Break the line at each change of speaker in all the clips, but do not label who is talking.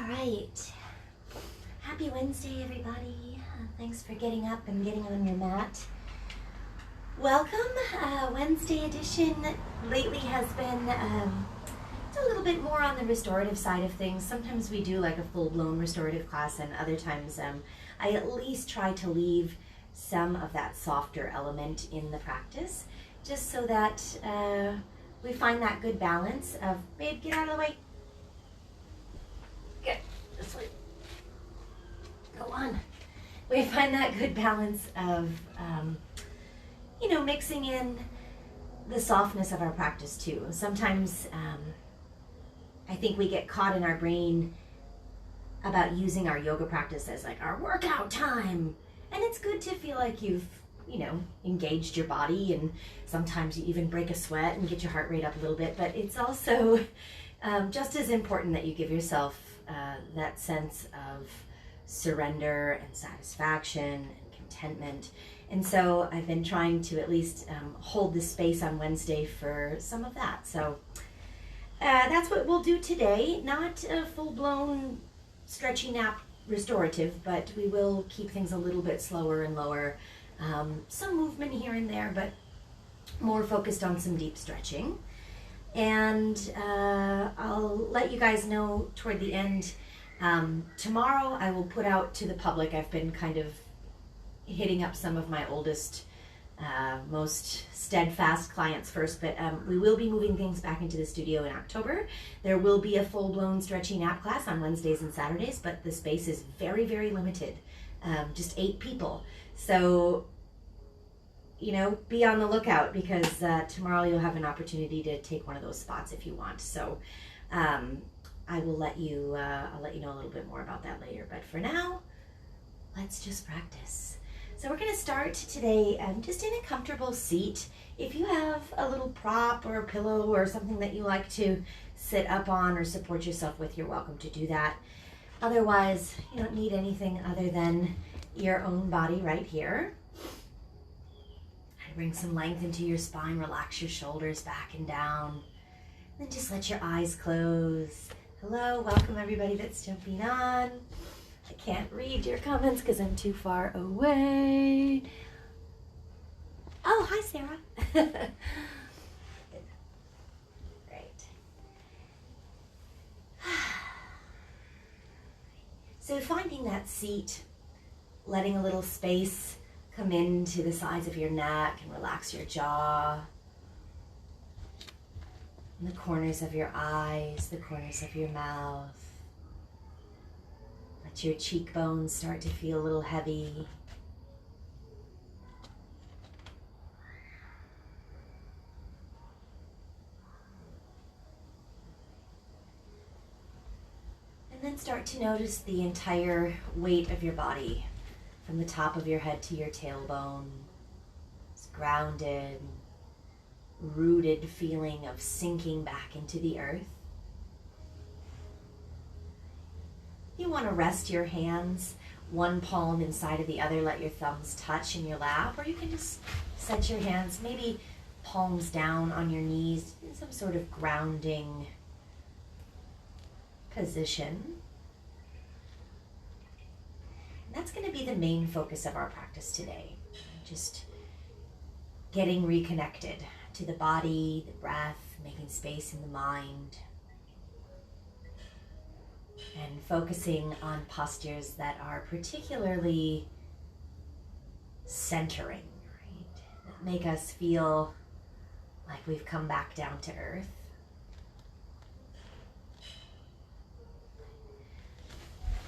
All right. Happy Wednesday, everybody. Thanks for getting up and getting on your mat. Welcome. Wednesday edition lately has been it's a little bit more on the restorative side of things. Sometimes we do like a full-blown restorative class, and other times I at least try to leave some of that softer element in the practice, just so that we find that good balance of, babe, get out of the way. Get this way. Go on. We find that good balance of, mixing in the softness of our practice too. Sometimes I think we get caught in our brain about using our yoga practice as like our workout time. And it's good to feel like you've, engaged your body, and sometimes you even break a sweat and get your heart rate up a little bit. But it's also just as important that you give yourself that sense of surrender and satisfaction and contentment. And so I've been trying to at least hold this space on Wednesday for some of that. So that's what we'll do today. Not a full-blown stretchy nap restorative, but we will keep things a little bit slower and lower. Some movement here and there, but more focused on some deep stretching. And I'll let you guys know toward the end. Tomorrow I will put out to the public. I've been kind of hitting up some of my oldest, most steadfast clients first, but we will be moving things back into the studio in October. There will be a full-blown stretchy nap class on Wednesdays and Saturdays, but the space is very, very limited. Just 8 people. So, be on the lookout, because tomorrow you'll have an opportunity to take one of those spots if you want. So I will let you, I'll let you know a little bit more about that later. But for now, let's just practice. So we're going to start today just in a comfortable seat. If you have a little prop or a pillow or something that you like to sit up on or support yourself with, you're welcome to do that. Otherwise, you don't need anything other than your own body right here. Bring some length into your spine, relax your shoulders back and down. Then just let your eyes close. Hello, welcome everybody that's jumping on. I can't read your comments because I'm too far away. Oh, hi Sarah. Great. So finding that seat, letting a little space come into the sides of your neck and relax your jaw, and the corners of your eyes, the corners of your mouth. Let your cheekbones start to feel a little heavy. And then start to notice the entire weight of your body, from the top of your head to your tailbone. It's grounded, rooted feeling of sinking back into the earth. You want to rest your hands, one palm inside of the other, let your thumbs touch in your lap, or you can just set your hands maybe palms down on your knees in some sort of grounding position. That's going to be the main focus of our practice today. Just getting reconnected to the body, the breath, making space in the mind, and focusing on postures that are particularly centering, right? That make us feel like we've come back down to earth.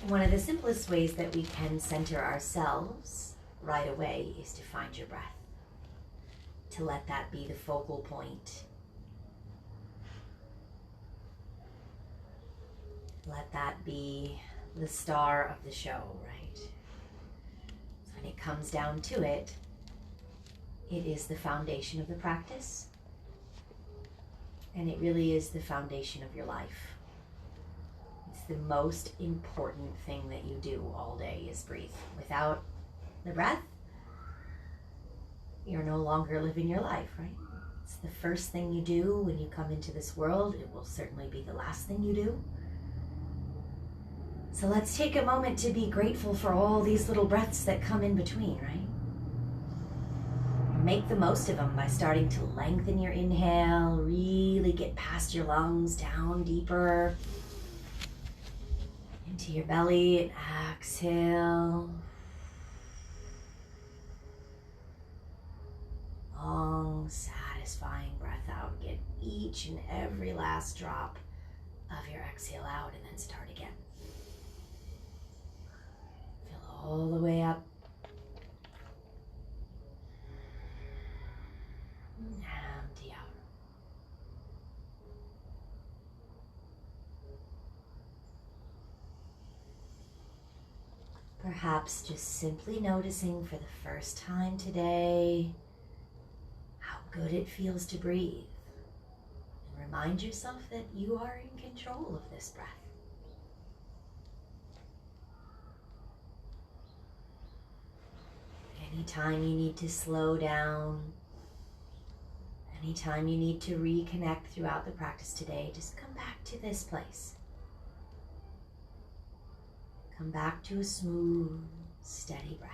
One of the simplest ways that we can center ourselves right away is to find your breath, to let that be the focal point. Let that be the star of the show, right? So when it comes down to it, it is the foundation of the practice, and it really is the foundation of your life. The most important thing that you do all day is breathe. Without the breath, you're no longer living your life, right? It's the first thing you do when you come into this world. It will certainly be the last thing you do. So let's take a moment to be grateful for all these little breaths that come in between, right? Make the most of them by starting to lengthen your inhale, really get past your lungs, down deeper into your belly. Exhale. Long, satisfying breath out. Get each and every last drop of your exhale out and then start again. Fill all the way up. Empty out. Perhaps just simply noticing for the first time today how good it feels to breathe. And remind yourself that you are in control of this breath. Anytime you need to slow down, anytime you need to reconnect throughout the practice today, just come back to this place. Come back to a smooth, steady breath.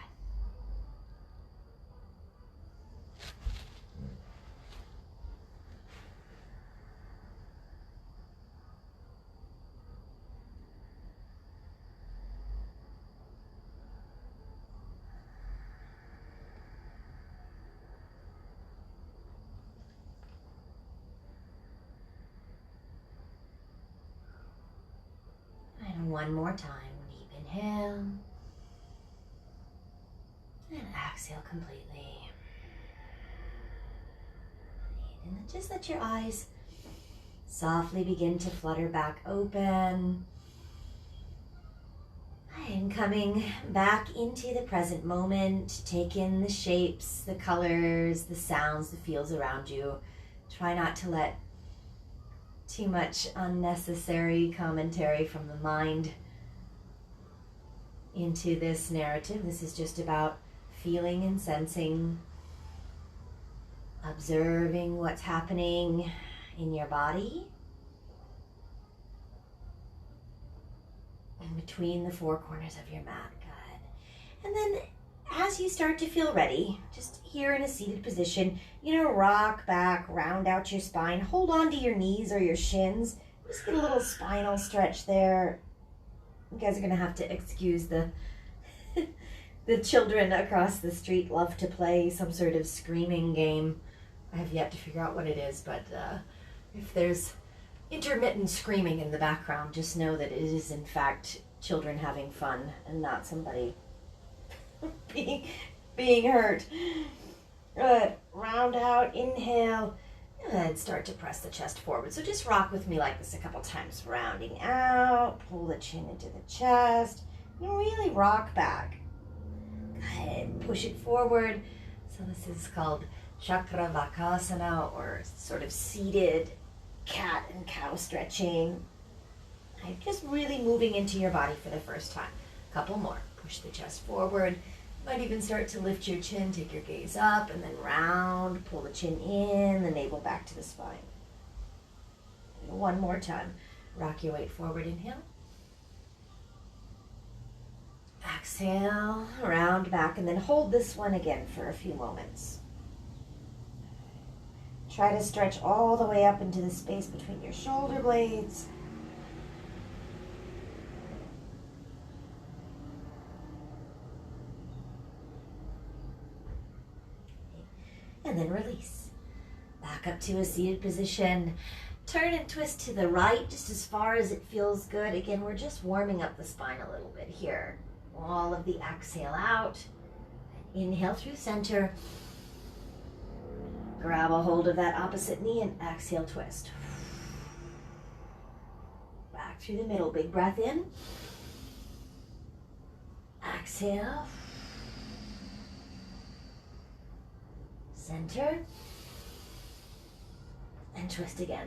And one more time. Inhale and exhale completely. And then just let your eyes softly begin to flutter back open. And coming back into the present moment, take in the shapes, the colors, the sounds, the feels around you. Try not to let too much unnecessary commentary from the mind into this narrative. This is just about feeling and sensing, observing what's happening in your body, in between the four corners of your mat. Good. And then as you start to feel ready, just here in a seated position, rock back, round out your spine, hold on to your knees or your shins, just get a little spinal stretch there. You guys are going to have to excuse the children across the street love to play some sort of screaming game. I have yet to figure out what it is, but if there's intermittent screaming in the background, just know that it is in fact children having fun and not somebody being hurt. Good. Round out, inhale, and start to press the chest forward. So just rock with me like this a couple times. Rounding out, pull the chin into the chest, and really rock back. Good. Push it forward. So this is called Chakra Vakasana, or sort of seated cat and cow stretching. Just really moving into your body for the first time. Couple more. Push the chest forward. Might even start to lift your chin, take your gaze up, and then round, pull the chin in, the navel back to the spine. One more time. Rock your weight forward, inhale. Exhale, round back, and then hold this one again for a few moments. Try to stretch all the way up into the space between your shoulder blades. And then release. Back up to a seated position. Turn and twist to the right just as far as it feels good. Again, we're just warming up the spine a little bit here. All of the exhale out. Inhale through center. Grab a hold of that opposite knee and exhale, twist. Back through the middle. Big breath in. Exhale. Center. And twist again.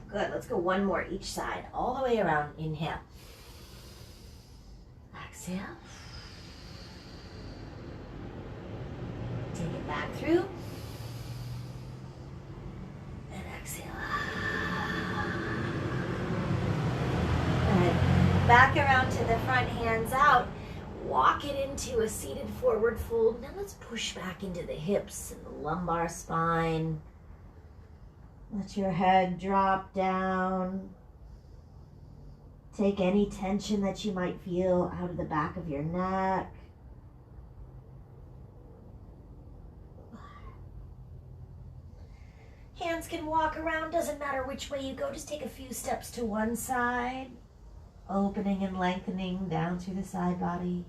Good. Let's go one more each side. All the way around. Inhale. Exhale. Take it back through. And exhale. Back around to the front, hands out. Walk it into a seated forward fold. Now let's push back into the hips and the lumbar spine. Let your head drop down. Take any tension that you might feel out of the back of your neck. Hands can walk around, doesn't matter which way you go, just take a few steps to one side, opening and lengthening down through the side body.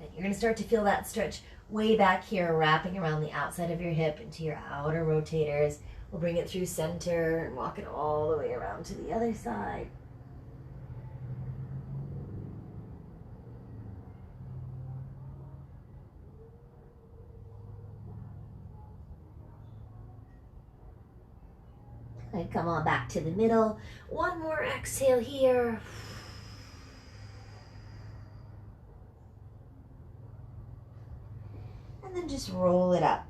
And you're going to start to feel that stretch way back here, wrapping around the outside of your hip into your outer rotators. We'll bring it through center and walk it all the way around to the other side. And come on back to the middle. One more exhale here. And then just roll it up.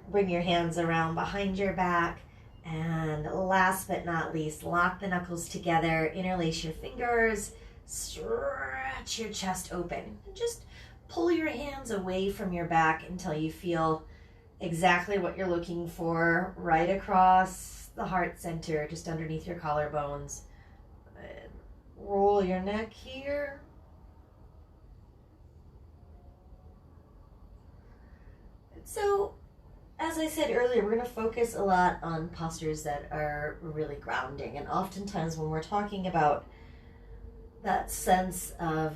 Bring your hands around behind your back. And last but not least, lock the knuckles together, interlace your fingers, stretch your chest open. And just pull your hands away from your back until you feel exactly what you're looking for, right across the heart center, just underneath your collarbones. Roll your neck here. So, as I said earlier, we're going to focus a lot on postures that are really grounding. And oftentimes when we're talking about that sense of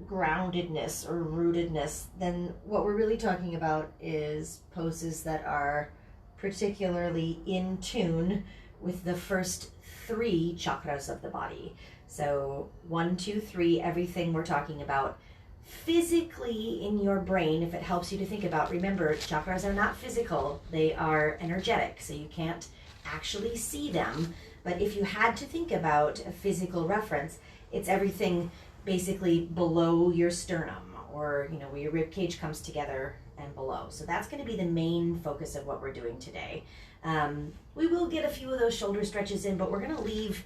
groundedness or rootedness, then what we're really talking about is poses that are particularly in tune with the first 3 chakras of the body. So 1, 2, 3, everything we're talking about physically in your brain, if it helps you to think about, remember, chakras are not physical, they are energetic, so you can't actually see them. But if you had to think about a physical reference, it's everything basically below your sternum, or where your rib cage comes together and below. So that's going to be the main focus of what we're doing today. We will get a few of those shoulder stretches in, but we're going to leave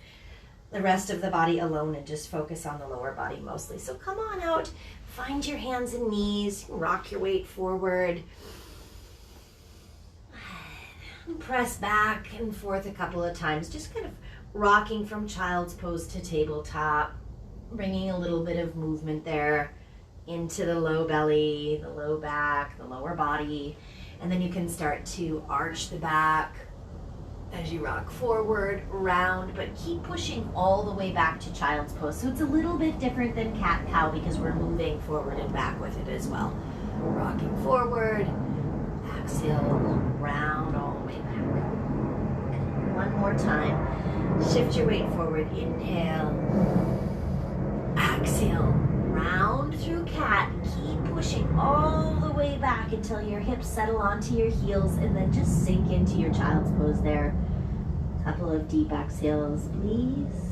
the rest of the body alone and just focus on the lower body mostly. So come on out, find your hands and knees, rock your weight forward, press back and forth a couple of times, just kind of rocking from child's pose to tabletop, bringing a little bit of movement there into the low belly, the low back, the lower body, and then you can start to arch the back as you rock forward, round, but keep pushing all the way back to child's pose. So it's a little bit different than cat-cow because we're moving forward and back with it as well. Rocking forward, exhale, round all the way back. One more time. Shift your weight forward, inhale, exhale, round through cat. Keep pushing all the way back until your hips settle onto your heels, and then just sink into your child's pose there. Couple of deep exhales, please.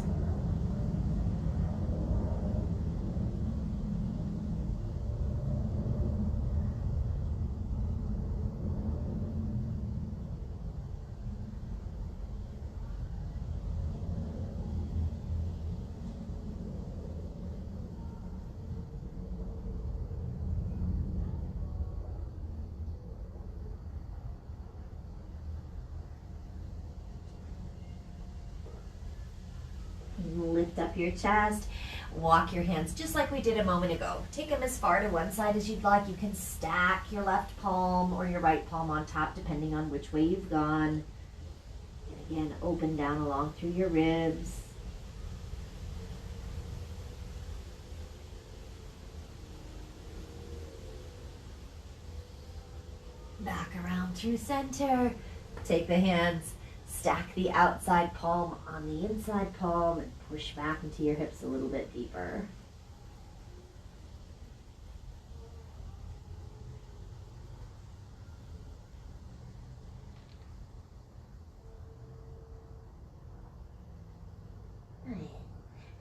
Lift up your chest, walk your hands just like we did a moment ago. Take them as far to one side as you'd like. You can stack your left palm or your right palm on top depending on which way you've gone. And again, open down along through your ribs. Back around through center. Take the hands, stack the outside palm on the inside palm, and push back into your hips a little bit deeper.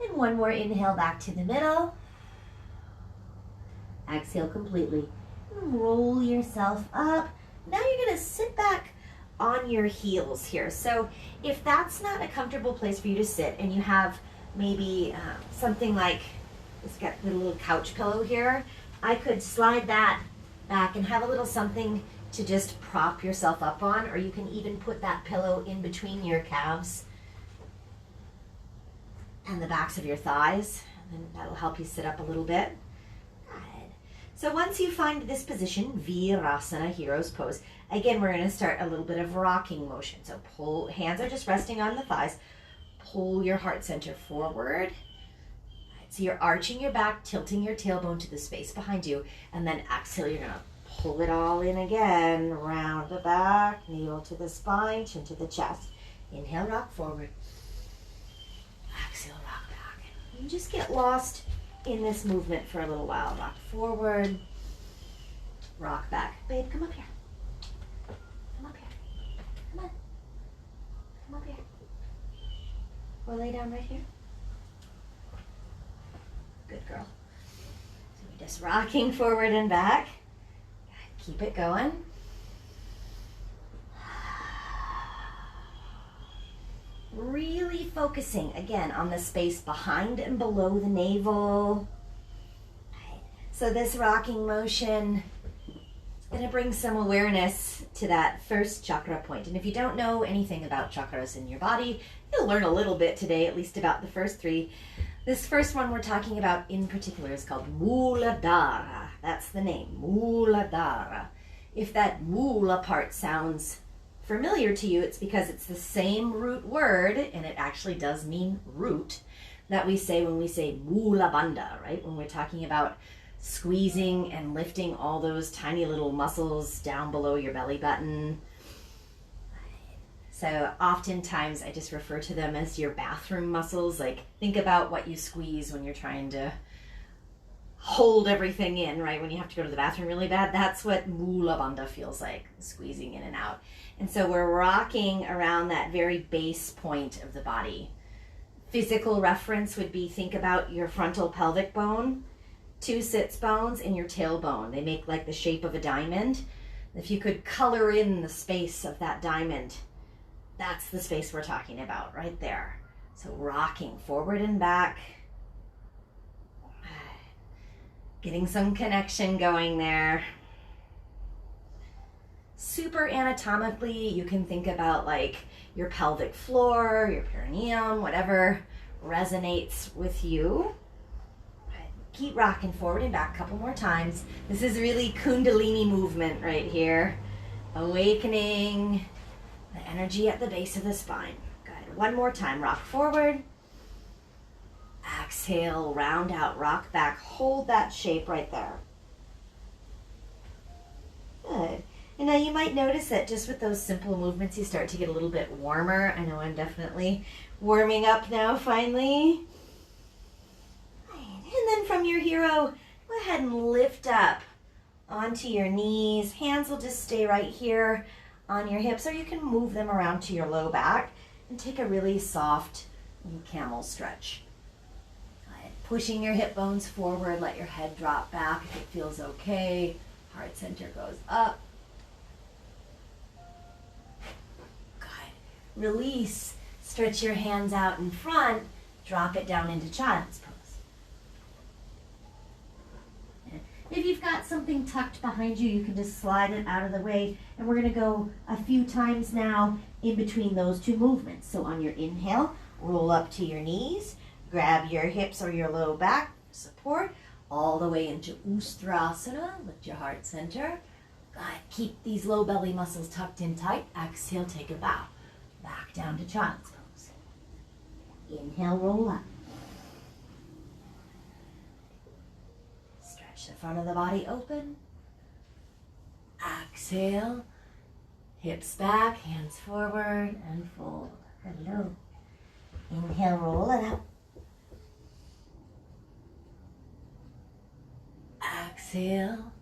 And one more inhale back to the middle. Exhale completely. Roll yourself up. Now you're going to sit back on your heels here. So if that's not a comfortable place for you to sit, and you have maybe something like, it's got the little couch pillow here, I could slide that back and have a little something to just prop yourself up on, or you can even put that pillow in between your calves and the backs of your thighs, and that'll help you sit up a little bit. Good. So once you find this position, Virasana, hero's pose, again, we're going to start a little bit of rocking motion. So pull, hands are just resting on the thighs. Pull your heart center forward. So you're arching your back, tilting your tailbone to the space behind you, and then exhale, you're going to pull it all in again, round the back, navel to the spine, chin to the chest. Inhale, rock forward. Exhale, rock back. And just get lost in this movement for a little while. Rock forward, rock back. Babe, come up here. Come up here. Come on. Come up here. Or lay down right here. Good girl. So we're just rocking forward and back. Keep it going. Really focusing, again, on the space behind and below the navel. So this rocking motion is going to bring some awareness to that first chakra point. And if you don't know anything about chakras in your body, you'll learn a little bit today, at least about the first three. This first one we're talking about in particular is called Muladhara. That's the name, Muladhara. If that mula part sounds familiar to you, it's because it's the same root word, and it actually does mean root, that we say when we say mula bandha, right? When we're talking about squeezing and lifting all those tiny little muscles down below your belly button. So oftentimes I just refer to them as your bathroom muscles. Like, think about what you squeeze when you're trying to hold everything in, right? When you have to go to the bathroom really bad, that's what Mula Bandha feels like, squeezing in and out. And so we're rocking around that very base point of the body. Physical reference would be, think about your frontal pelvic bone, two sits bones, and your tailbone. They make like the shape of a diamond. If you could color in the space of that diamond, that's the space we're talking about right there. So rocking forward and back. Getting some connection going there. Super anatomically, you can think about like your pelvic floor, your perineum, whatever resonates with you. Keep rocking forward and back a couple more times. This is really Kundalini movement right here. Awakening the energy at the base of the spine. Good. One more time. Rock forward. Exhale, round out, rock back. Hold that shape right there. Good. And now you might notice that just with those simple movements, you start to get a little bit warmer. I know I'm definitely warming up now, finally. And then from your hero, go ahead and lift up onto your knees. Hands will just stay right here on your hips, or you can move them around to your low back and take a really soft camel stretch. Pushing your hip bones forward, let your head drop back if it feels okay. Heart center goes up. Good. Release. Stretch your hands out in front. Drop it down into child's pose. If you've got something tucked behind you, you can just slide it out of the way. And we're going to go a few times now in between those two movements. So on your inhale, roll up to your knees. Grab your hips or your low back support all the way into Ustrasana. Lift your heart center. Good. Keep these low belly muscles tucked in tight. Exhale, take a bow. Back down to child's pose. Inhale, roll up. Stretch the front of the body open. Exhale. Hips back, hands forward, and fold. Hello. Inhale, roll it up. Exhale.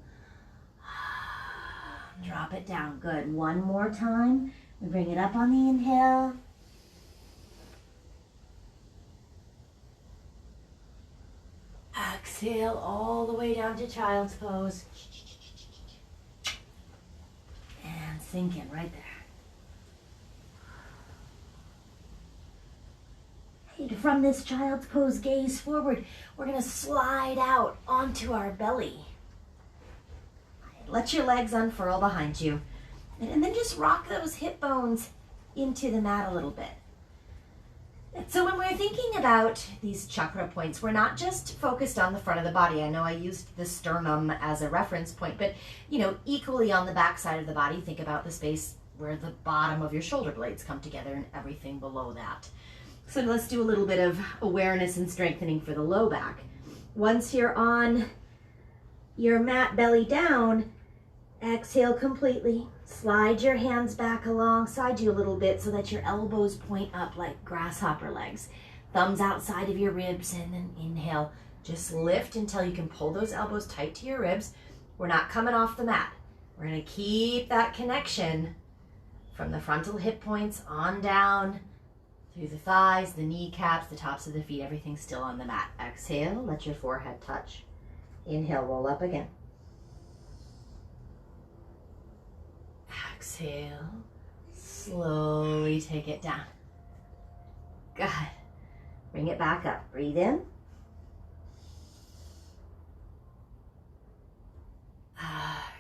Drop it down. Good. One more time. We bring it up on the inhale. Exhale all the way down to child's pose. And sink in right there. from this child's pose, gaze forward. We're going to slide out onto our belly. Let your legs unfurl behind you. And then just rock those hip bones into the mat a little bit. So when we're thinking about these chakra points, we're not just focused on the front of the body. I know I used the sternum as a reference point, but equally on the back side of the body, think about the space where the bottom of your shoulder blades come together and everything below that. So let's do a little bit of awareness and strengthening for the low back. Once you're on your mat, belly down, exhale completely. Slide your hands back alongside you a little bit so that your elbows point up like grasshopper legs. Thumbs outside of your ribs, and then inhale. Just lift until you can pull those elbows tight to your ribs. We're not coming off the mat. We're going to keep that connection from the frontal hip points on down through the thighs, the kneecaps, the tops of the feet. Everything's still on the mat. Exhale, let your forehead touch. Inhale, roll up again. Exhale, slowly take it down. Good. Bring it back up. Breathe in.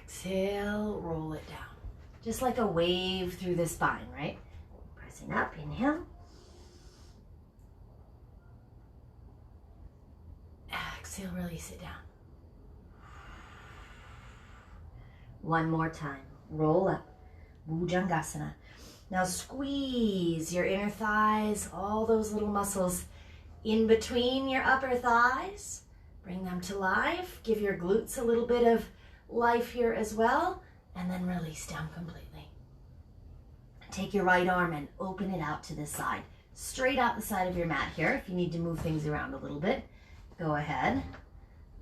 Exhale, roll it down. Just like a wave through the spine, right? Pressing up, inhale. Exhale, release it down. One more time. Roll up. Bhujangasana. Now squeeze your inner thighs, all those little muscles in between your upper thighs. Bring them to life. Give your glutes a little bit of life here as well. And then release down completely. Take your right arm and open it out to the side. Straight out the side of your mat here. If you need to move things around a little bit, go ahead.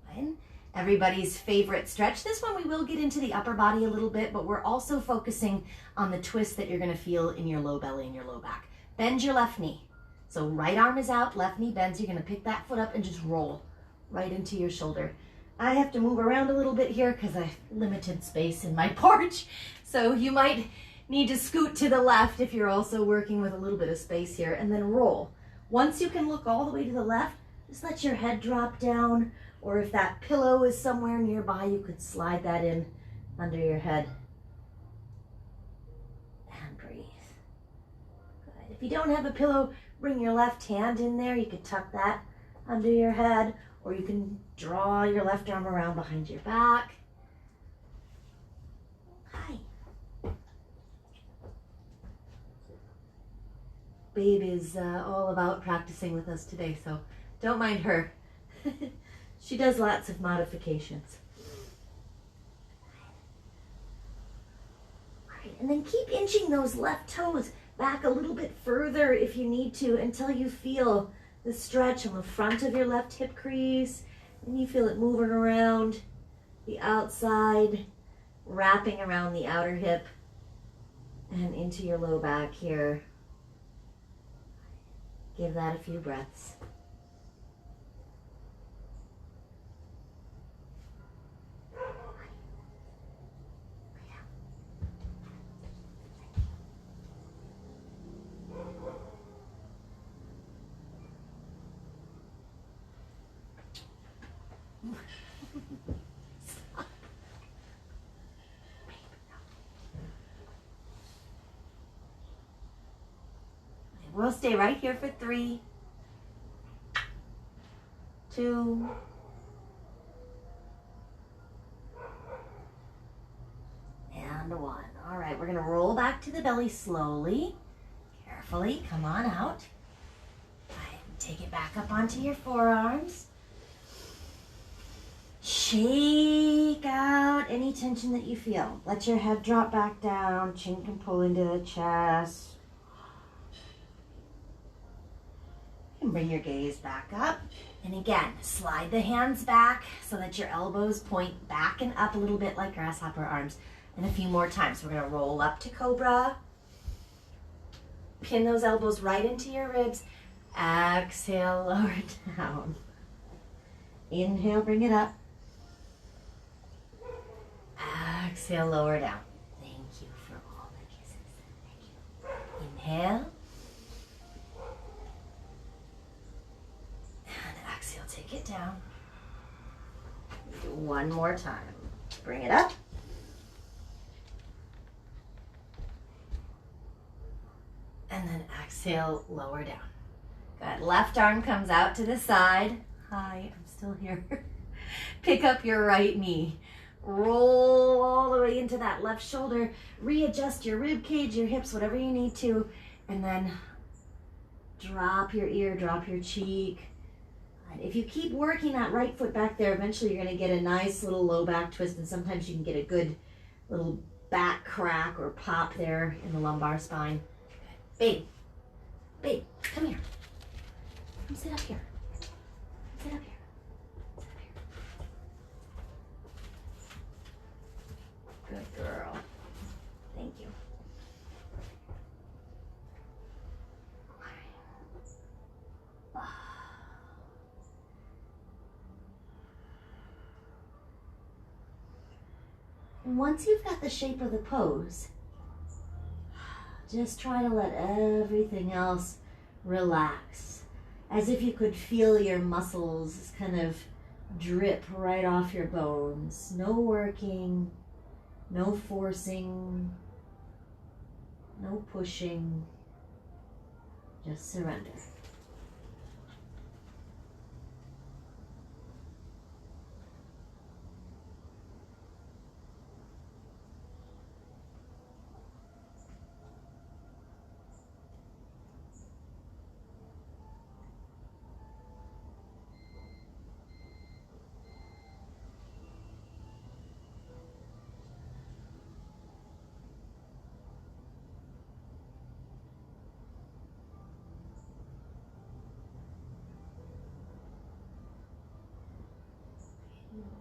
Fine. Everybody's favorite stretch. This one we will get into the upper body a little bit, but we're also focusing on the twist that you're going to feel in your low belly and your low back. Bend your left knee. So right arm is out, left knee bends. You're going to pick that foot up and just roll right into your shoulder. I have to move around a little bit here because I have limited space in my porch. So you might need to scoot to the left if you're also working with a little bit of space here, and then roll. Once you can look all the way to the left, just let your head drop down. Or if that pillow is somewhere nearby, you could slide that in under your head. And breathe. Good. If you don't have a pillow, bring your left hand in there. You could tuck that under your head, or you can draw your left arm around behind your back. Hi. Babe is all about practicing with us today, so don't mind her. She does lots of modifications. All right, and then keep inching those left toes back a little bit further if you need to until you feel the stretch on the front of your left hip crease. And you feel it moving around the outside, wrapping around the outer hip and into your low back here. Give that a few breaths. We'll stay right here for 3, 2, and 1. All right, we're going to roll back to the belly slowly, carefully. Come on out. All right, take it back up onto your forearms. Shake out any tension that you feel. Let your head drop back down. Chin can pull into the chest. And bring your gaze back up. And again, slide the hands back so that your elbows point back and up a little bit like grasshopper arms. And a few more times. We're going to roll up to cobra. Pin those elbows right into your ribs. Exhale, lower down. Inhale, bring it up. Exhale, lower down. Thank you for all the kisses. Thank you. Inhale. One more time. Bring it up. And then exhale, lower down. Good. Left arm comes out to the side. Hi, I'm still here. Pick up your right knee. Roll all the way into that left shoulder. Readjust your rib cage, your hips, whatever you need to. And then drop your ear, drop your cheek. And if you keep working that right foot back there, eventually you're going to get a nice little low back twist. And sometimes you can get a good little back crack or pop there in the lumbar spine. Good. Babe, come here. Come sit up here. Sit up here. Good girl. Thank you. And once you've got the shape of the pose, just try to let everything else relax. As if you could feel your muscles kind of drip right off your bones. No working. No forcing, no pushing, just surrender.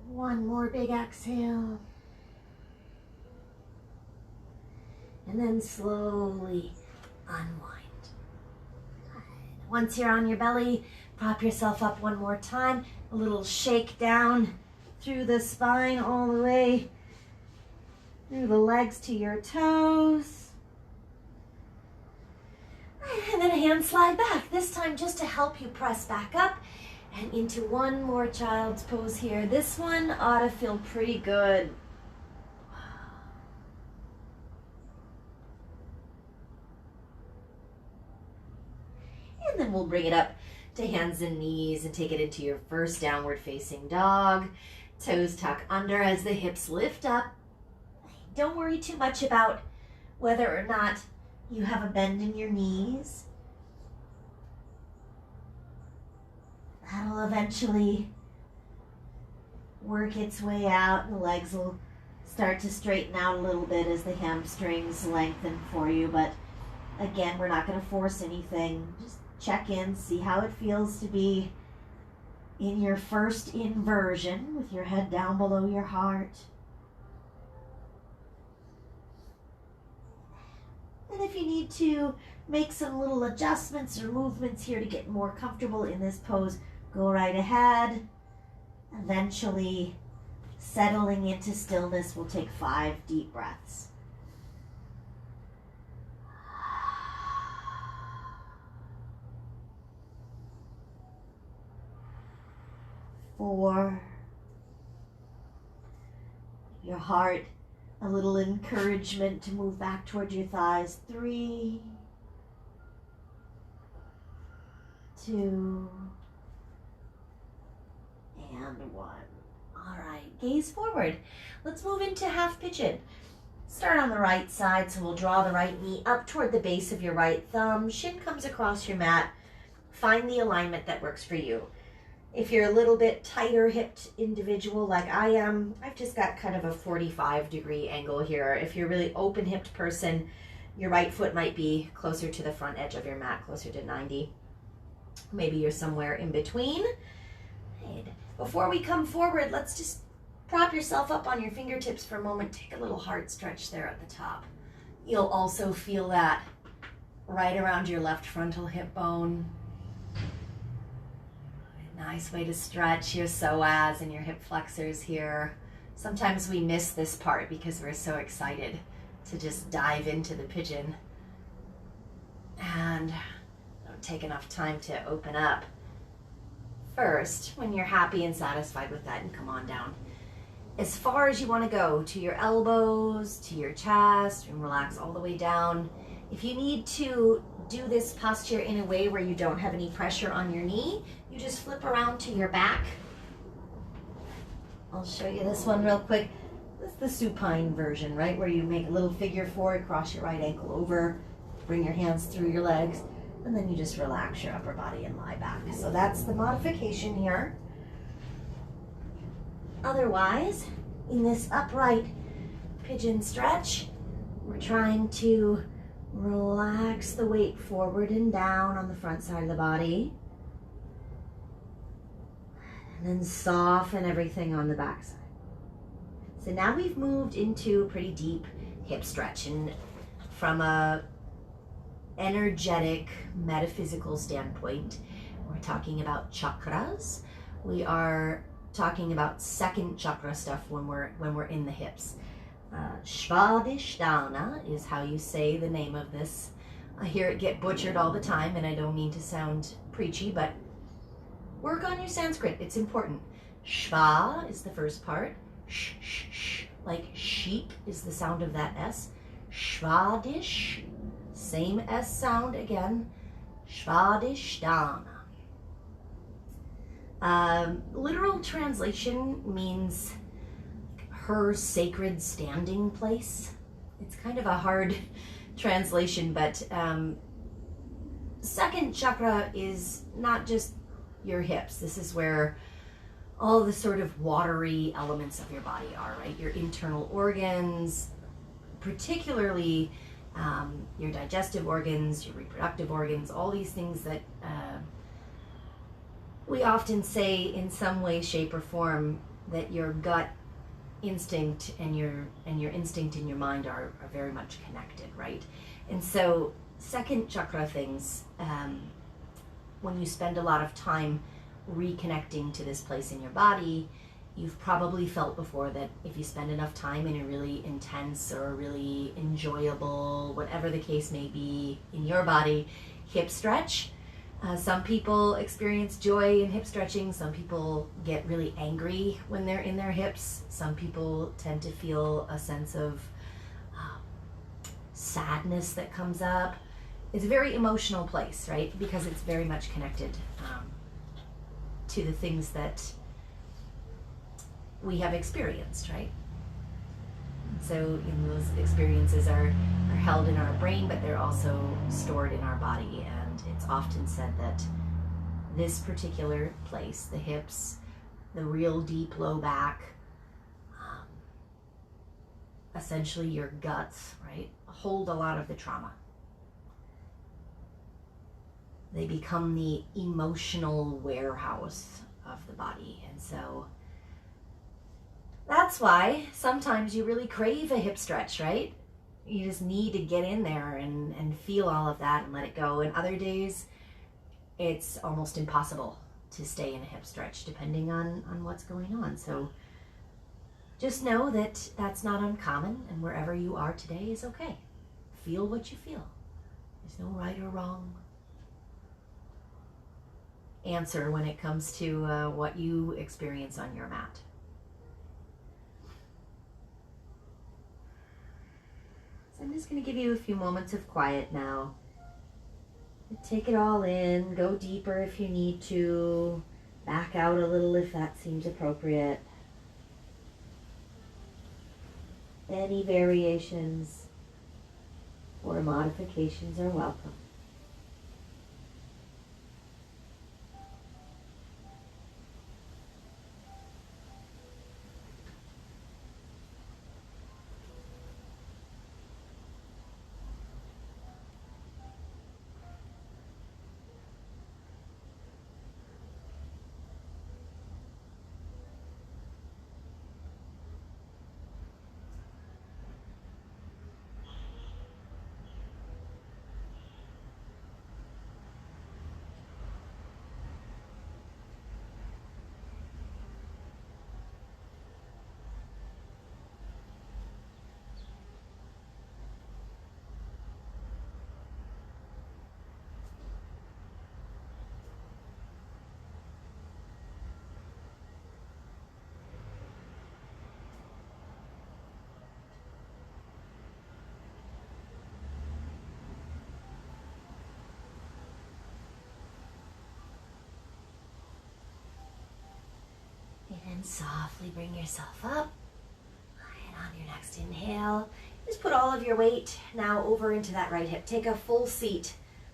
One more big exhale. And then slowly unwind. Once you're on your belly, prop yourself up one more time. A little shake down through the spine all the way through the legs to your toes. And then a hand slide back, this time just to help you press back up. And into one more child's pose here. This one ought to feel pretty good. And then we'll bring it up to hands and knees and take it into your first downward facing dog. Toes tuck under as the hips lift up. Don't worry too much about whether or not you have a bend in your knees. That'll eventually work its way out, and the legs will start to straighten out a little bit as the hamstrings lengthen for you. But again, we're not going to force anything. Just check in, see how it feels to be in your first inversion with your head down below your heart. And if you need to make some little adjustments or movements here to get more comfortable in this pose, go right ahead. Eventually, settling into stillness, we'll take 5 deep breaths. 4. Your heart, a little encouragement to move back toward your thighs. 3, 2, and 1. All right, gaze forward. Let's move into half pigeon. Start on the right side, so we'll draw the right knee up toward the base of your right thumb. Shin comes across your mat. Find the alignment that works for you. If you're a little bit tighter hipped individual like I am, I've just got kind of a 45-degree angle here. If you're a really open hipped person, your right foot might be closer to the front edge of your mat, closer to 90. Maybe you're somewhere in between. Right. Before we come forward, let's just prop yourself up on your fingertips for a moment. Take a little heart stretch there at the top. You'll also feel that right around your left frontal hip bone. Nice way to stretch your psoas and your hip flexors here. Sometimes we miss this part because we're so excited to just dive into the pigeon and don't take enough time to open up. First, when you're happy and satisfied with that, and come on down as far as you want to go, to your elbows, to your chest, and relax all the way down. If you need to do this posture in a way where you don't have any pressure on your knee, you just flip around to your back. I'll show you this one real quick. This is the supine version, right? Where you make a little figure four, cross your right ankle over, bring your hands through your legs, and then you just relax your upper body and lie back. So that's the modification here. Otherwise, in this upright pigeon stretch, we're trying to relax the weight forward and down on the front side of the body. And then soften everything on the back side. So now we've moved into a pretty deep hip stretch. And from a energetic, metaphysical standpoint, we're talking about chakras. We are talking about second chakra stuff when we're in the hips. Svadhisthana is how you say the name of this. I hear it get butchered all the time, and I don't mean to sound preachy, but work on your Sanskrit. It's important. Shva is the first part. Sh, sh, sh, like sheep is the sound of that S. Svadish, same S sound again. Svadhisthana. Literal translation means her sacred standing place. It's kind of a hard translation, but second chakra is not just your hips. This is where all the sort of watery elements of your body are, right? Your internal organs, particularly your digestive organs, your reproductive organs, all these things that we often say in some way, shape, or form that your gut instinct and your instinct in your mind are very much connected, right? And so second chakra things, when you spend a lot of time reconnecting to this place in your body, you've probably felt before that if you spend enough time in a really intense or really enjoyable, whatever the case may be in your body, hip stretch. Some people experience joy in hip stretching. Some people get really angry when they're in their hips. Some people tend to feel a sense of sadness that comes up. It's a very emotional place, right? Because it's very much connected to the things that we have experienced, right? So those experiences are held in our brain, but they're also stored in our body. And it's often said that this particular place, the hips, the real deep low back, essentially your guts, right, hold a lot of the trauma. They become the emotional warehouse of the body. And so that's why sometimes you really crave a hip stretch, right? You just need to get in there and feel all of that and let it go. And other days, it's almost impossible to stay in a hip stretch depending on what's going on. So just know that that's not uncommon, and wherever you are today is okay. Feel what you feel. There's no right or wrong answer when it comes to what you experience on your mat. So I'm just going to give you a few moments of quiet now. Take it all in, go deeper if you need to, back out a little if that seems appropriate. Any variations or modifications are welcome. And softly bring yourself up. And on your next inhale, just put all of your weight now over into that right hip. Take a full seat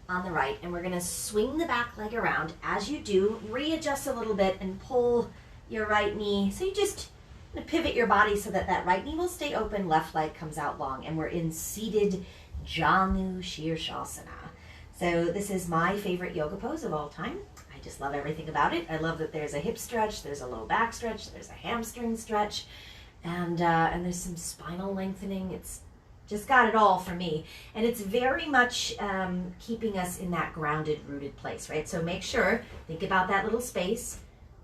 on the right, and we're going to swing the back leg around. As you do, readjust a little bit and pull your right knee. So you just pivot your body so that that right knee will stay open, left leg comes out long, and we're in seated Janu Shirshasana. So this is my favorite yoga pose of all time. I just love everything about it. I love that there's a hip stretch, there's a low back stretch, there's a hamstring stretch, and there's some spinal lengthening. It's just got it all for me. And it's very much keeping us in that grounded, rooted place, right? So make sure, think about that little space.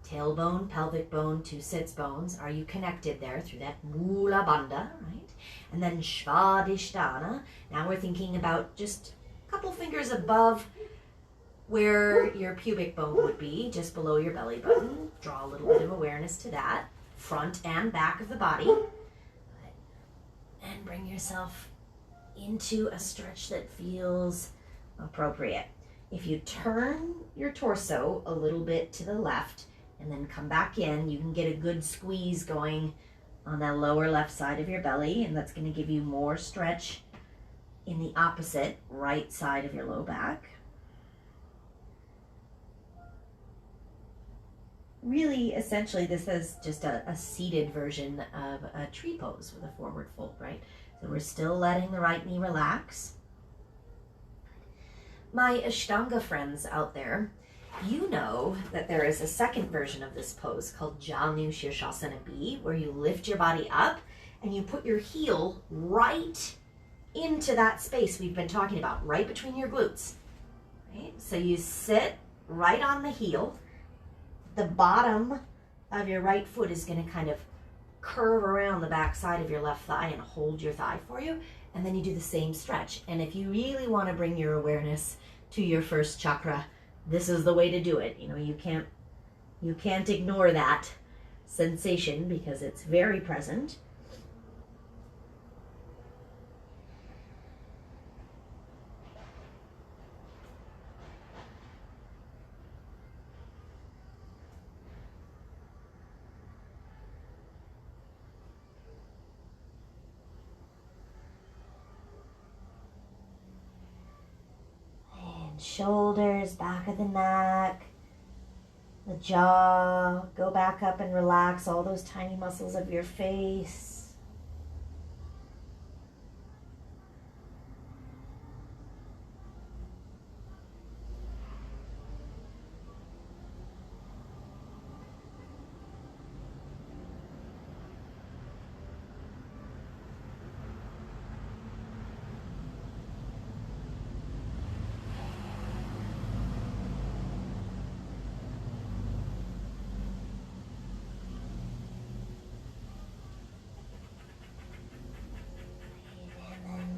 Tailbone, pelvic bone, two sits bones. Are you connected there through that Mula Bandha, right? And then Svadhisthana. Now we're thinking about just a couple fingers above where your pubic bone would be, just below your belly button. Draw a little bit of awareness to that. Front and back of the body. And bring yourself into a stretch that feels appropriate. If you turn your torso a little bit to the left and then come back in, you can get a good squeeze going on that lower left side of your belly, and that's going to give you more stretch in the opposite right side of your low back. Really, essentially, this is just a seated version of a tree pose with a forward fold, right? So we're still letting the right knee relax. My Ashtanga friends out there, you know that there is a second version of this pose called Janu Shirshasana B, where you lift your body up and you put your heel right into that space we've been talking about, right between your glutes. Right? So you sit right on the heel. The bottom of your right foot is going to kind of curve around the back side of your left thigh and hold your thigh for you. And then you do the same stretch. And if you really want to bring your awareness to your first chakra, this is the way to do it. You know, you can't ignore that sensation because it's very present. Shoulders, back of the neck, the jaw, go back up and relax all those tiny muscles of your face.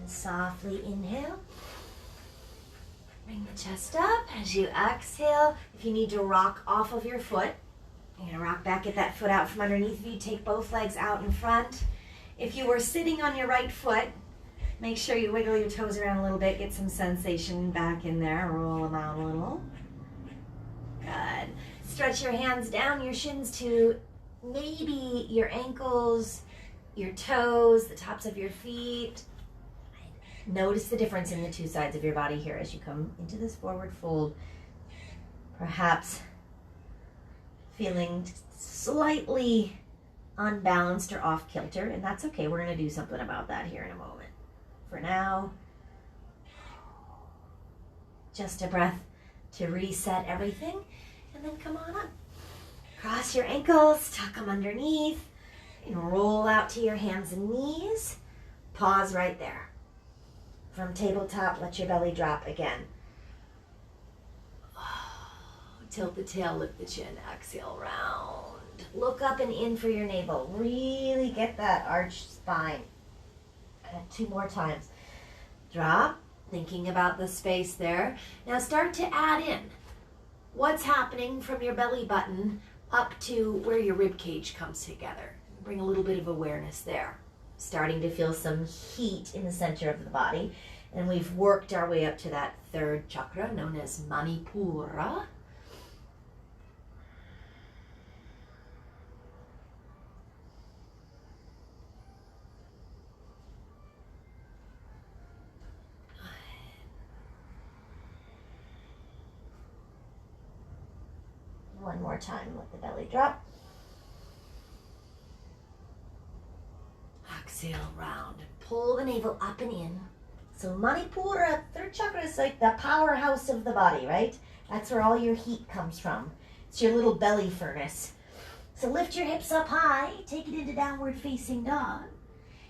Softly inhale. Bring the chest up as you exhale. If you need to rock off of your foot, you're going to rock back, get that foot out from underneath you. Take both legs out in front. If you were sitting on your right foot, make sure you wiggle your toes around a little bit. Get some sensation back in there. Roll them out a little. Good. Stretch your hands down your shins to maybe your ankles, your toes, the tops of your feet. Notice the difference in the two sides of your body here as you come into this forward fold. Perhaps feeling slightly unbalanced or off kilter, and that's okay. We're going to do something about that here in a moment. For now, just a breath to reset everything, and then come on up. Cross your ankles, tuck them underneath, and roll out to your hands and knees. Pause right there. From tabletop, let your belly drop again. Tilt the tail, lift the chin, exhale, round. Look up and in for your navel. Really get that arched spine. Two more times. Drop, thinking about the space there. Now start to add in what's happening from your belly button up to where your rib cage comes together. Bring a little bit of awareness there. Starting to feel some heat in the center of the body. And we've worked our way up to that third chakra known as Manipura. One more time, let the belly drop. Exhale, round. Pull the navel up and in. So Manipura, third chakra, is like the powerhouse of the body, right? That's where all your heat comes from. It's your little belly furnace. So lift your hips up high, take it into downward facing dog.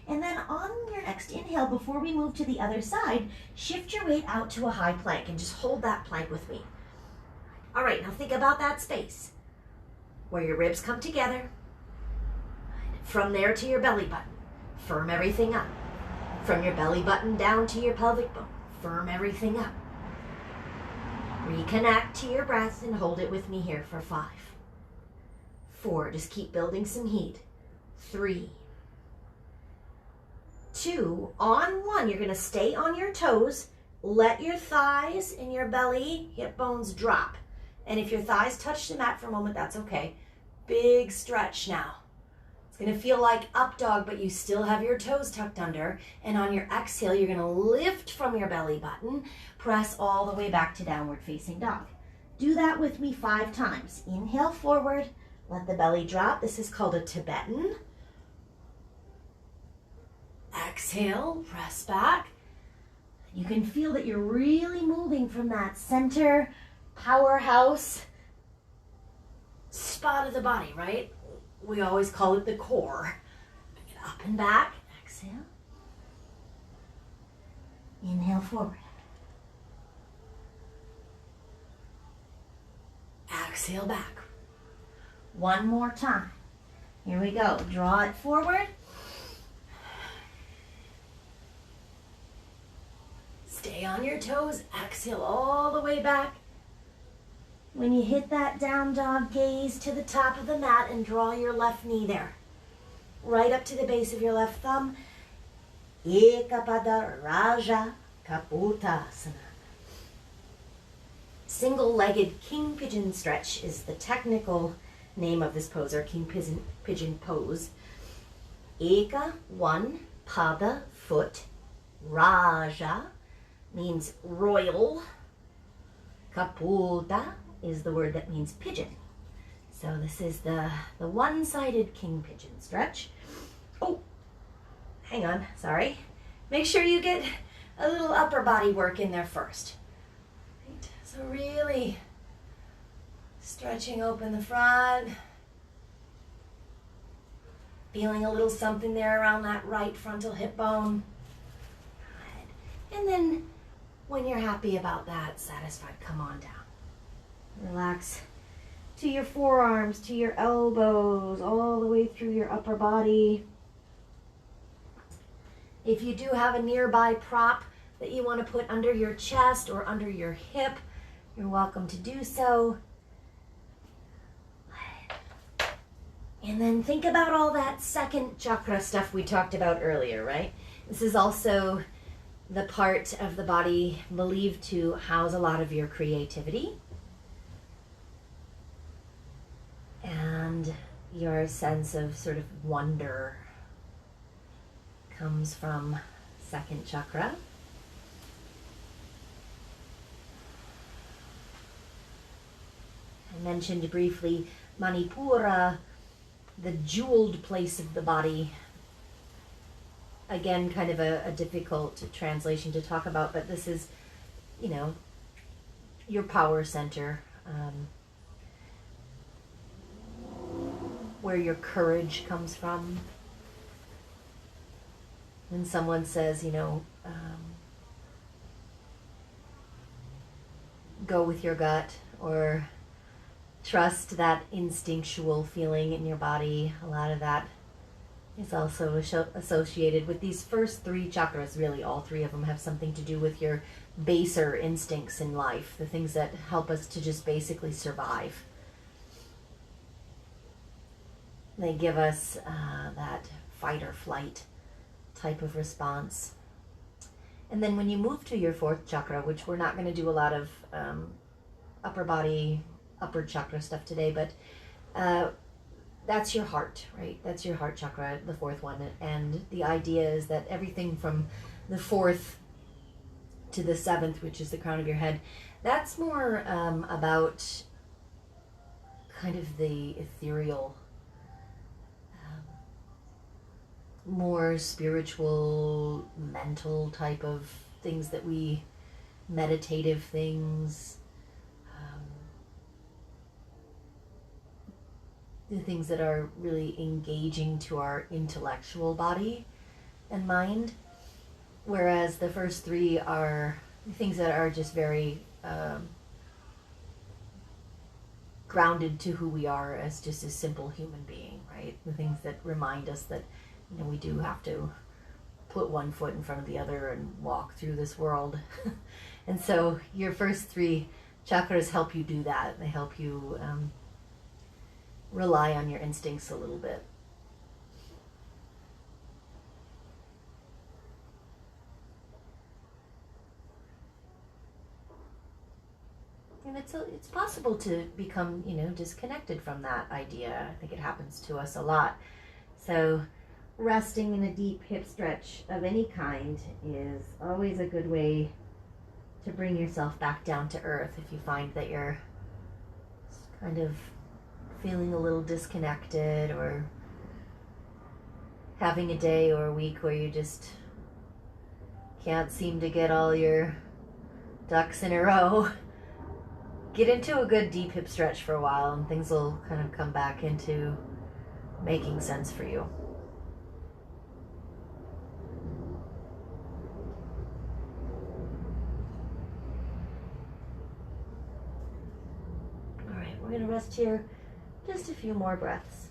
And then on your next inhale, before we move to the other side, shift your weight out to a high plank and just hold that plank with me. All right, now think about that space where your ribs come together. From there to your belly button, firm everything up. From your belly button down to your pelvic bone, firm everything up. Reconnect to your breath and hold it with me here for 5, 4, just keep building some heat. 3, 2, on 1, you're gonna stay on your toes, let your thighs and your belly, hip bones drop. And if your thighs touch the mat for a moment, that's okay. Big stretch now. It's gonna feel like up dog, but you still have your toes tucked under. And on your exhale, you're gonna lift from your belly button, press all the way back to downward facing dog. Do that with me 5 times. Inhale forward, let the belly drop. This is called a Tibetan. Exhale, press back. You can feel that you're really moving from that center powerhouse spot of the body, right? We always call it the core. Up and back. Exhale. Inhale forward. Exhale back. One more time. Here we go. Draw it forward. Stay on your toes. Exhale all the way back. When you hit that down dog, gaze to the top of the mat and draw your left knee there. Right up to the base of your left thumb. Ekapada Raja Kapotasana. Single-legged king pigeon stretch is the technical name of this pose, or king pigeon pose. Eka, 1, pada, foot. Raja means royal. Kapota is the word that means pigeon. So this is the one-sided king pigeon stretch. Oh, hang on, sorry. Make sure you get a little upper body work in there first. Right. So really stretching open the front. Feeling a little something there around that right frontal hip bone. Good. And then when you're happy about that, satisfied, come on down. Relax to your forearms, to your elbows, all the way through your upper body. If you do have a nearby prop that you want to put under your chest or under your hip, you're welcome to do so. And then think about all that second chakra stuff we talked about earlier, right? This is also the part of the body believed to house a lot of your creativity and your sense of sort of wonder comes from second chakra. I mentioned briefly Manipura, the jeweled place of the body. Again, kind of a difficult translation to talk about, but this is, you know, your power center, where your courage comes from. When someone says, you know, go with your gut, or trust that instinctual feeling in your body, a lot of that is also associated with these first 3 chakras. Really, all 3 of them have something to do with your baser instincts in life, the things that help us to just basically survive. They give us that fight or flight type of response. And then when you move to your 4th chakra, which we're not going to do a lot of upper body, upper chakra stuff today, but that's your heart, right? That's your heart chakra, the 4th one. And the idea is that everything from the 4th to the 7th, which is the crown of your head, that's more about
kind of the ethereal, more spiritual, mental type of things that we, meditative things, the things that are really engaging to our intellectual body and mind. Whereas the first three are things that are just very grounded to who we are as just a simple human being, right? The things that remind us that, you know, we do have to put one foot in front of the other and walk through this world. And so your first three chakras help you do that. They help you rely on your instincts a little bit. And it's possible to become, you know, disconnected from that idea. I think it happens to us a lot. So resting in a deep hip stretch of any kind is always a good way to bring yourself back down to earth if you find that you're kind of feeling a little disconnected, or having a day or a week where you just can't seem to get all your ducks in a row. Get into a good deep hip stretch for a while and things will kind of come back into making sense for you. All right, we're going to rest here just a few more breaths.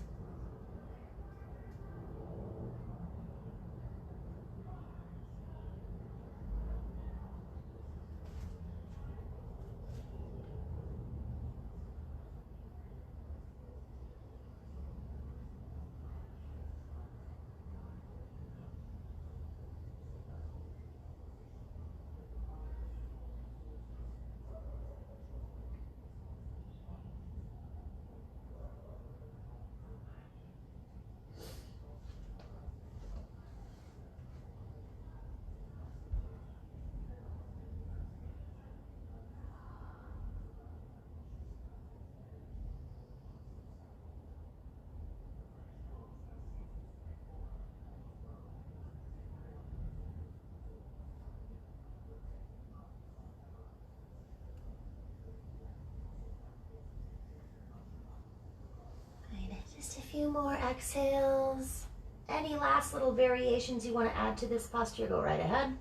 Just a few more exhales. Any last little variations you want to add to this posture, go right ahead.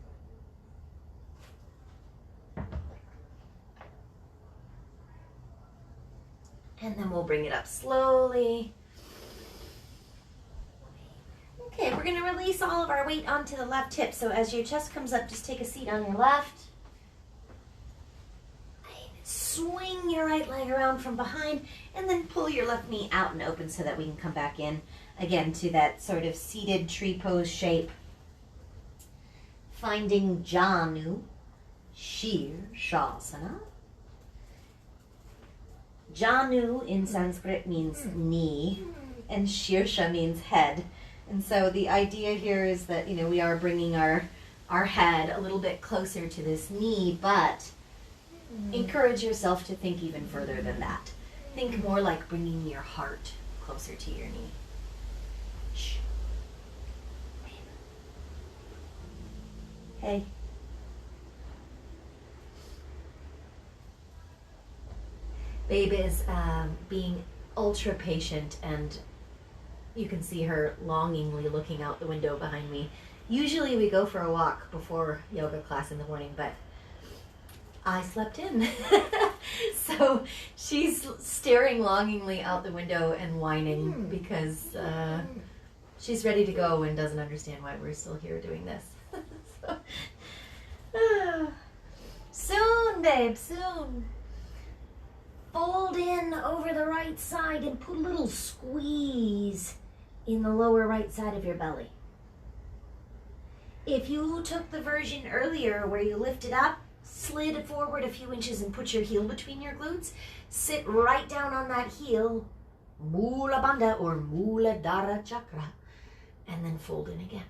And then we'll bring it up slowly. Okay, we're going to release all of our weight onto the left hip. So as your chest comes up, just take a seat on your left. Swing your right leg around from behind and then pull your left knee out and open so that we can come back in again to that sort of seated tree pose shape. Finding Janu, Shirshasana. Janu in Sanskrit means knee and Shirsha means head. And so the idea here is that, you know, we are bringing our head a little bit closer to this knee, but encourage yourself to think even further than that. Think more like bringing your heart closer to your knee. Shh. Hey. Babe is being ultra patient, and you can see her longingly looking out the window behind me. Usually we go for a walk before yoga class in the morning, but I slept in. So she's staring longingly out the window and whining because she's ready to go and doesn't understand why we're still here doing this. Soon, babe, soon. Fold in over the right side and put a little squeeze in the lower right side of your belly. If you took the version earlier where you lifted up, slid forward a few inches and put your heel between your glutes, sit right down on that heel, Mula Bandha or Muladhara Chakra, and then fold in again.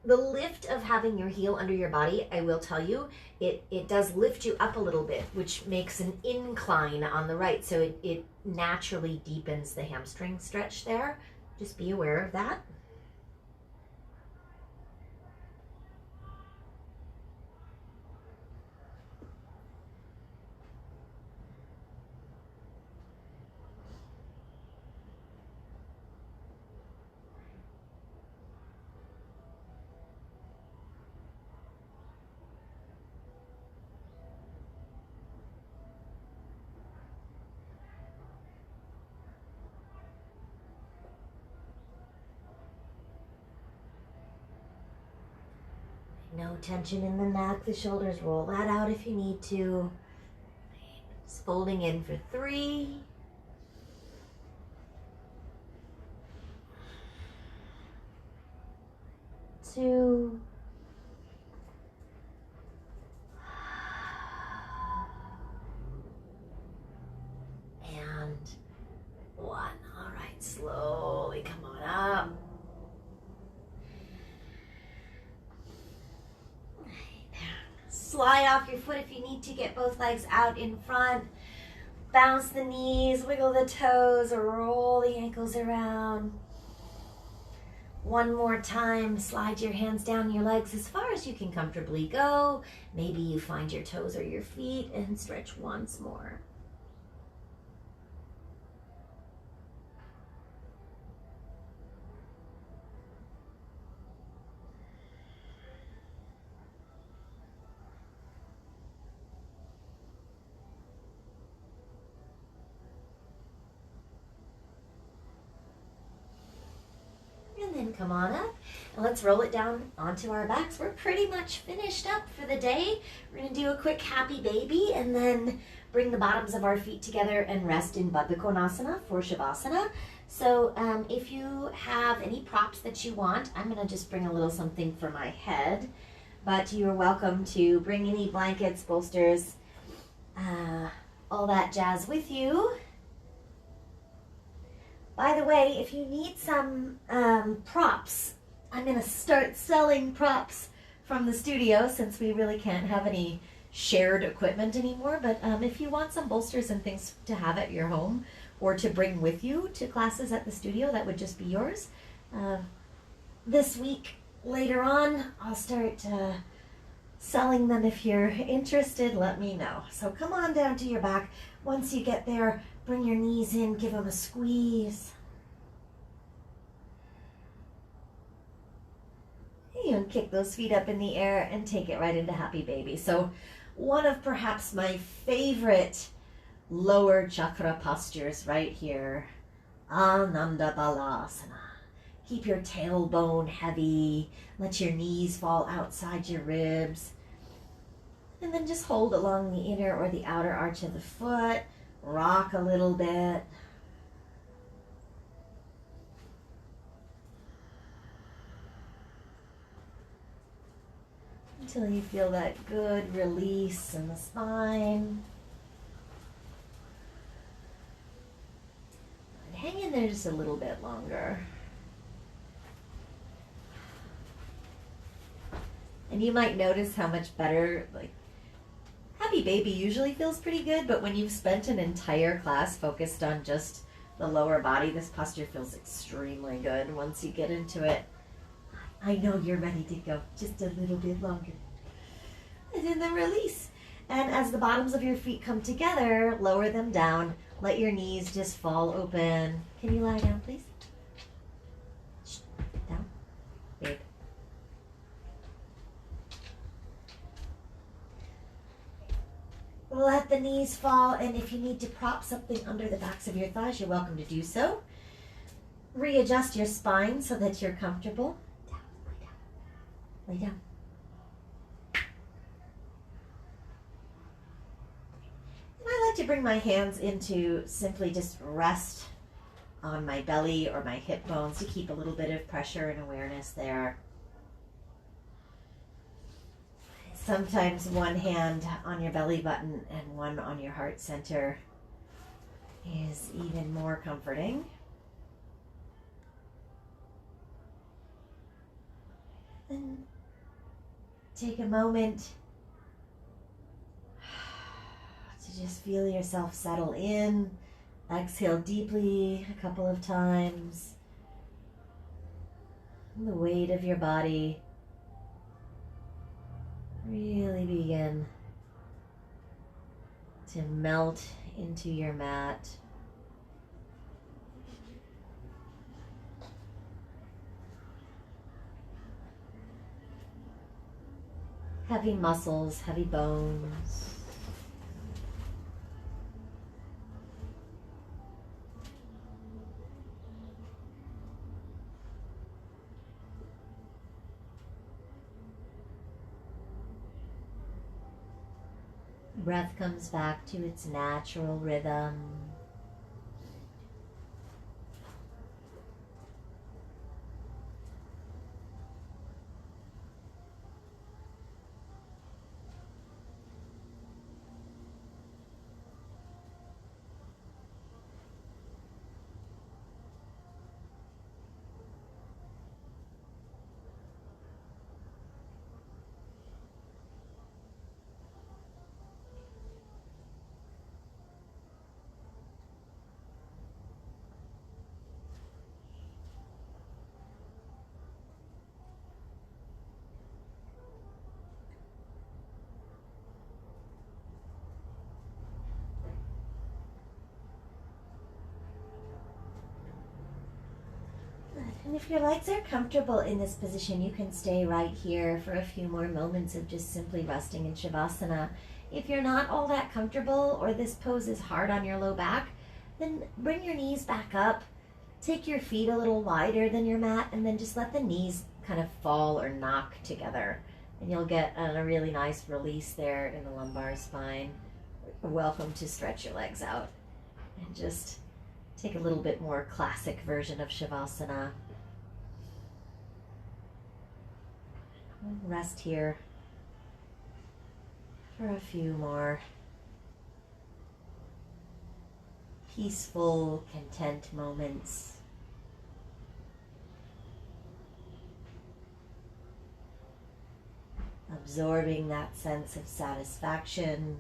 The lift of having your heel under your body, I will tell you, it does lift you up a little bit, which makes an incline on the right. So it naturally deepens the hamstring stretch there. Just be aware of that. No tension in the neck, the shoulders. Roll that out if you need to. Just folding in for 3. 2. And 1. All right, slowly come on up. Slide off your foot if you need to. Get both legs out in front. Bounce the knees, wiggle the toes, roll the ankles around. One more time, slide your hands down your legs as far as you can comfortably go. Maybe you find your toes or your feet and stretch once more. And then come on up and let's roll it down onto our backs. We're pretty much finished up for the day. We're going to do a quick happy baby and then bring the bottoms of our feet together and rest in Baddha Konasana for Shavasana. So if you have any props that you want, I'm going to just bring a little something for my head, but you're welcome to bring any blankets, bolsters, all that jazz with you. By the way, if you need some props, I'm going to start selling props from the studio since we really can't have any shared equipment anymore. But if you want some bolsters and things to have at your home or to bring with you to classes at the studio, that would just be yours. This week, later on, I'll start selling them. If you're interested, let me know. So come on down to your back. Once you get there, bring your knees in, give them a squeeze. And kick those feet up in the air and take it right into happy baby. So one of perhaps my favorite lower chakra postures right here, Ananda Balasana. Keep your tailbone heavy. Let your knees fall outside your ribs. And then just hold along the inner or the outer arch of the foot. Rock a little bit. Until you feel that good release in the spine. And hang in there just a little bit longer. And you might notice how much better, happy baby usually feels pretty good, but when you've spent an entire class focused on just the lower body, this posture feels extremely good once you get into it. I know you're ready to go just a little bit longer. And then the release. And as the bottoms of your feet come together, lower them down. Let your knees just fall open. Can you lie down, please? Shh. Down. Babe. Let the knees fall, and if you need to prop something under the backs of your thighs, you're welcome to do so. Readjust your spine so that you're comfortable. Down, lay down. Lay down. And I like to bring my hands into simply just rest on my belly or my hip bones to keep a little bit of pressure and awareness there. Sometimes one hand on your belly button and one on your heart center is even more comforting.
Then take a moment to just feel yourself settle in. Exhale deeply a couple of times. And the weight of your body really begin to melt into your mat. Heavy muscles, heavy bones. Breath comes back to its natural rhythm. And if your legs are comfortable in this position, you can stay right here for a few more moments of just simply resting in Shavasana. If you're not all that comfortable or this pose is hard on your low back, then bring your knees back up, take your feet a little wider than your mat, and then just let the knees kind of fall or knock together. And you'll get a really nice release there in the lumbar spine. You're welcome to stretch your legs out and just take a little bit more classic version of Shavasana. Rest here for a few more peaceful, content moments. Absorbing that sense of satisfaction.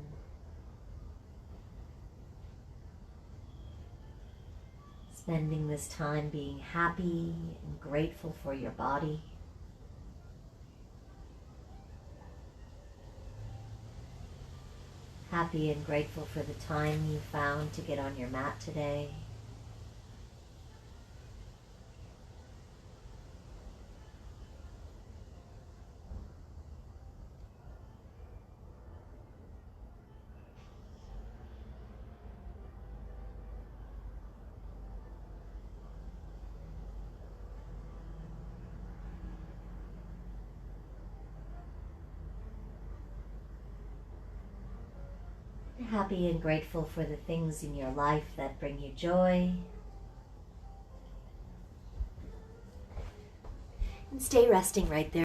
Spending this time being happy and grateful for your body. Happy and grateful for the time you found to get on your mat today. Happy and grateful for the things in your life that bring you joy. And stay resting right there.